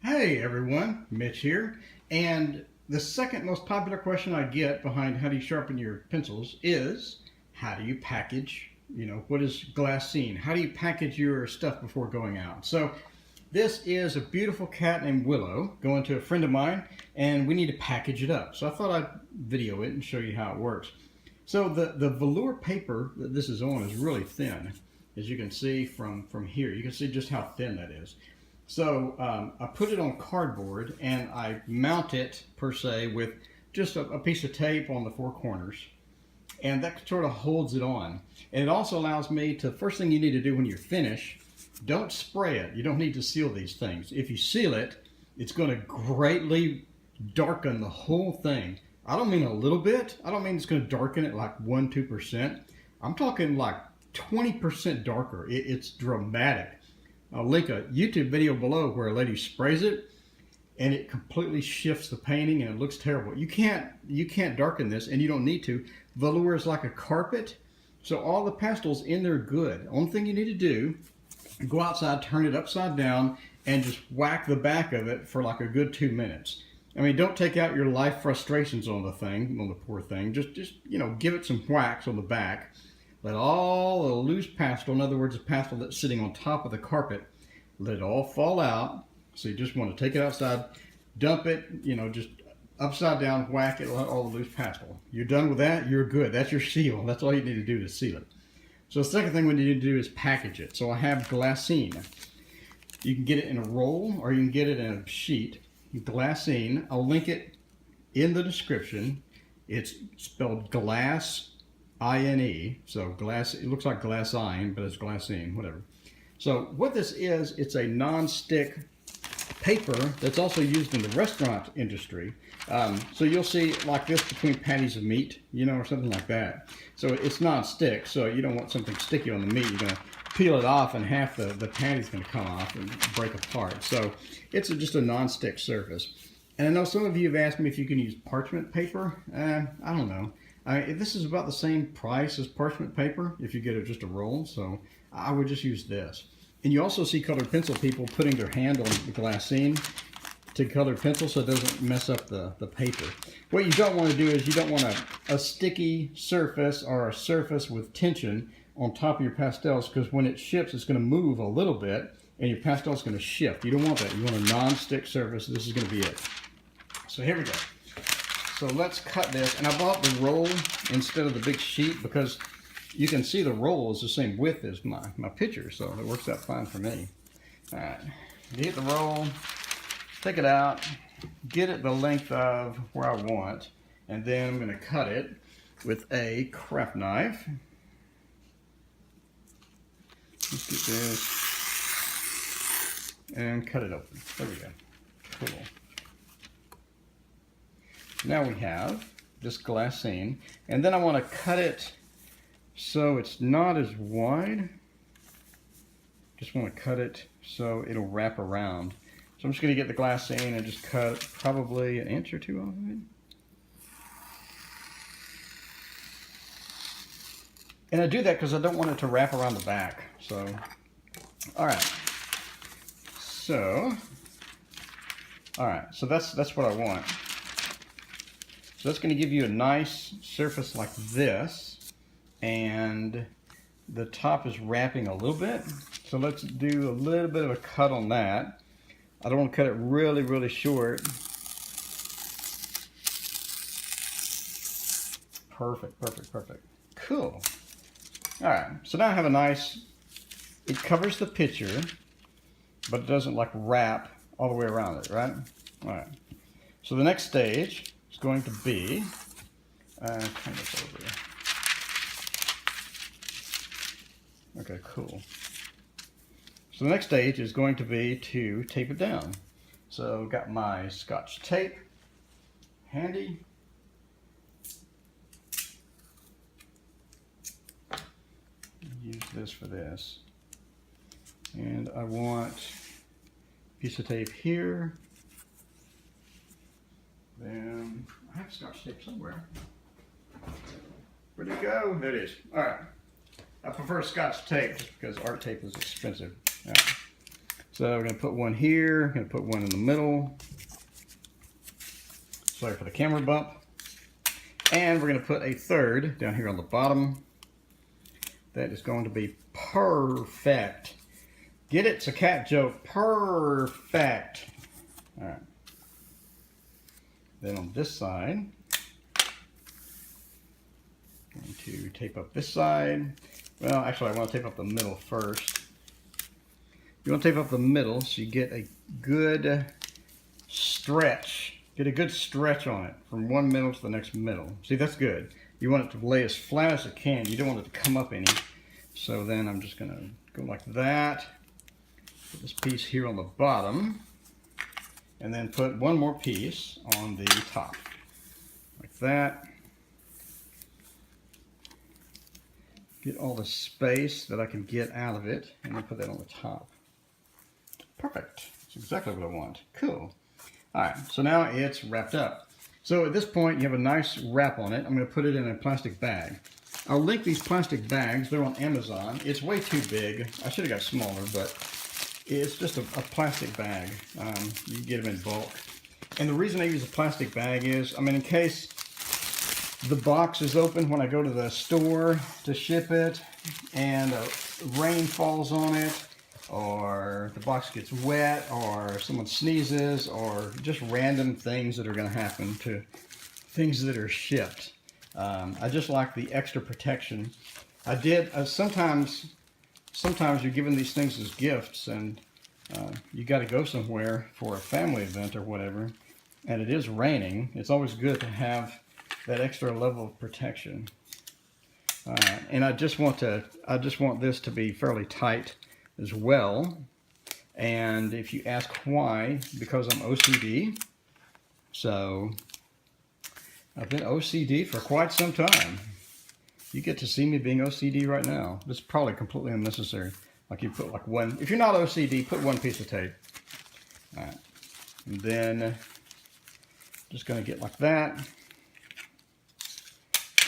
Hey everyone, Mitch here. And the second most popular question I get behind how do you sharpen your pencils is how do you package, what is glassine? How do you package your stuff before going out? So this is a beautiful cat named Willow going to a friend of mine and we need to package it up. So I thought I'd video it and show you how it works. So the velour paper that this is on is really thin. As you can see from here, you can see just how thin that is. So I put it on cardboard and I mount it per se with just a piece of tape on the four corners, and that sort of holds it on. And it also allows me to, first thing you need to do when you're finished, don't spray it. You don't need to seal these things. If you seal it, it's going to greatly darken the whole thing. I don't mean a little bit. I don't mean it's going to darken it like 1-2%. I'm talking like 20% darker. It's dramatic. I'll link a YouTube video below where a lady sprays it and it completely shifts the painting and it looks terrible. You can't darken this, and you don't need to. Velour is like a carpet, so all the pastels in there are good. Only thing you need to do, go outside, turn it upside down, and just whack the back of it for like a good 2 minutes. I mean, don't take out your life frustrations on the thing, on the poor thing. Just give it some whacks on the back. Let all the loose pastel, in other words, the pastel that's sitting on top of the carpet, let it all fall out. So you just want to take it outside, dump it, just upside down, whack it, let all the loose pastel. You're done with that, you're good. That's your seal. That's all you need to do to seal it. So the second thing we need to do is package it. So I have glassine. You can get it in a roll or you can get it in a sheet. Glassine, I'll link it in the description. It's spelled glass. I-N-E, so glass, it looks like glass iron, but it's glassine, whatever. So what this is, it's a non-stick paper that's also used in the restaurant industry. So you'll see like this between patties of meat, or something like that. So it's non-stick, so you don't want something sticky on the meat. You're going to peel it off and half the patty's going to come off and break apart. So it's just a non-stick surface. And I know some of you have asked me if you can use parchment paper. I don't know. This is about the same price as parchment paper if you get it just a roll, so I would just use this. And you also see colored pencil people putting their hand on the glassine to colored pencil so it doesn't mess up the paper. What you don't want to do is you don't want a sticky surface or a surface with tension on top of your pastels, because when it ships it's going to move a little bit and your pastel is going to shift. You don't want that. You want a non-stick surface. This is going to be it. So here we go. So let's cut this, and I bought the roll instead of the big sheet because you can see the roll is the same width as my picture, so it works out fine for me. All right, get the roll, take it out, get it the length of where I want, and then I'm going to cut it with a craft knife. Let's get this and cut it open. There we go. Cool. Now we have this glassine, and then I want to cut it so it's not as wide. Just want to cut it so it'll wrap around. So I'm just going to get the glassine and just cut probably an inch or two off of it. And I do that because I don't want it to wrap around the back. So, all right. So that's what I want. So that's going to give you a nice surface like this, and the top is wrapping a little bit. So let's do a little bit of a cut on that. I don't want to cut it really, really short. Perfect, perfect, perfect. Cool. All right, so now I have a nice, it covers the picture, but it doesn't like wrap all the way around it, right? All right, so the next stage is going to be, turn this over. Okay, cool. So the next stage is going to be to tape it down. So got my Scotch tape handy. Use this for this. And I want a piece of tape here. Then I have Scotch tape somewhere. Where'd it go? There it is. All right. I prefer Scotch tape just because art tape is expensive. Right. So we're going to put one here, going to put one in the middle. Sorry for the camera bump. And we're going to put a third down here on the bottom. That is going to be perfect. Get it? It's a cat joke. Perfect. All right. Then on this side, I'm going to tape up this side. Well, actually, I want to tape up the middle first. You want to tape up the middle so you get a good stretch. Get a good stretch on it from one middle to the next middle. See, that's good. You want it to lay as flat as it can. You don't want it to come up any. So then I'm just going to go like that. Put this piece here on the bottom. And then put one more piece on the top. Like that. Get all the space that I can get out of it. And then put that on the top. Perfect. That's exactly what I want. Cool. Alright, so now it's wrapped up. So at this point, you have a nice wrap on it. I'm going to put it in a plastic bag. I'll link these plastic bags. They're on Amazon. It's way too big. I should have got smaller, but it's just a plastic bag. You can get them in bulk. And the reason I use a plastic bag is, I mean, in case the box is open when I go to the store to ship it, and rain falls on it, or the box gets wet, or someone sneezes, or just random things that are going to happen to things that are shipped. I just like the extra protection. I did, sometimes you're given these things as gifts, and you got to go somewhere for a family event or whatever, and it is raining. It's always good to have that extra level of protection. And I just want this to be fairly tight as well. And if you ask why, because I'm OCD. So I've been OCD for quite some time. You get to see me being OCD right now. This is probably completely unnecessary. Like you put like one, if you're not OCD, put one piece of tape. All right. And then just gonna get like that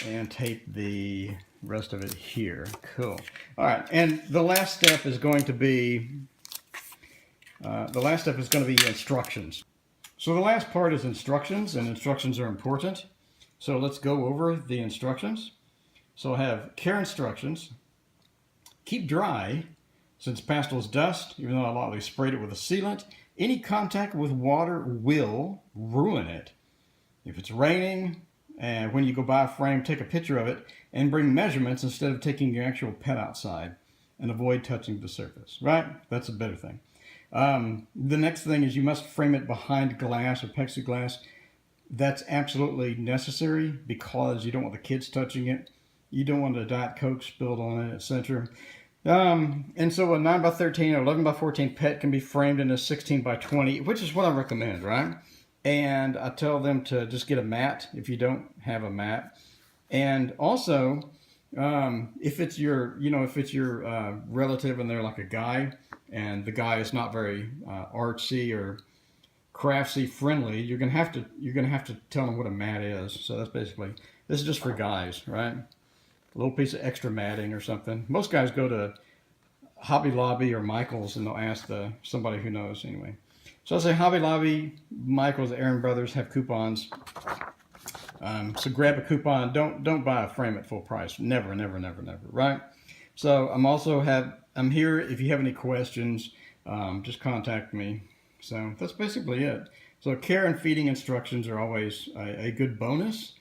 and tape the rest of it here. Cool. All right, and the last step is going to be instructions. So the last part is instructions, and instructions are important. So let's go over the instructions. So I have care instructions. Keep dry, since pastel is dust, even though I lightly sprayed it with a sealant. Any contact with water will ruin it. If it's raining, and when you go buy a frame, take a picture of it and bring measurements instead of taking your actual pet outside, and avoid touching the surface, right? That's a better thing. The next thing is you must frame it behind glass or plexiglass. That's absolutely necessary because you don't want the kids touching it. You don't want a Diet Coke spilled on it, etc. And so a 9 by 13 or 11 by 14 pet can be framed in a 16 by 20, which is what I recommend, right? And I tell them to just get a mat if you don't have a mat. And also, if it's your, relative and they're like a guy, and the guy is not very artsy or craftsy friendly, you're gonna have to tell them what a mat is. So that's basically, this is just for guys, right? A little piece of extra matting or something. Most guys go to Hobby Lobby or Michael's and they'll ask somebody who knows anyway. So I say Hobby Lobby, Michael's, Aaron Brothers have coupons. So grab a coupon. Don't buy a frame at full price. Never, never, never, never. Right? So I'm here. If you have any questions, just contact me. So that's basically it. So care and feeding instructions are always a good bonus,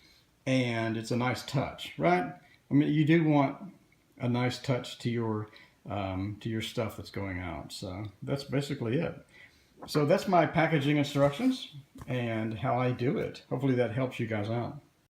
and it's a nice touch, right? I mean, you do want a nice touch to your stuff that's going out. So that's basically it. So that's my packaging instructions and how I do it. Hopefully that helps you guys out.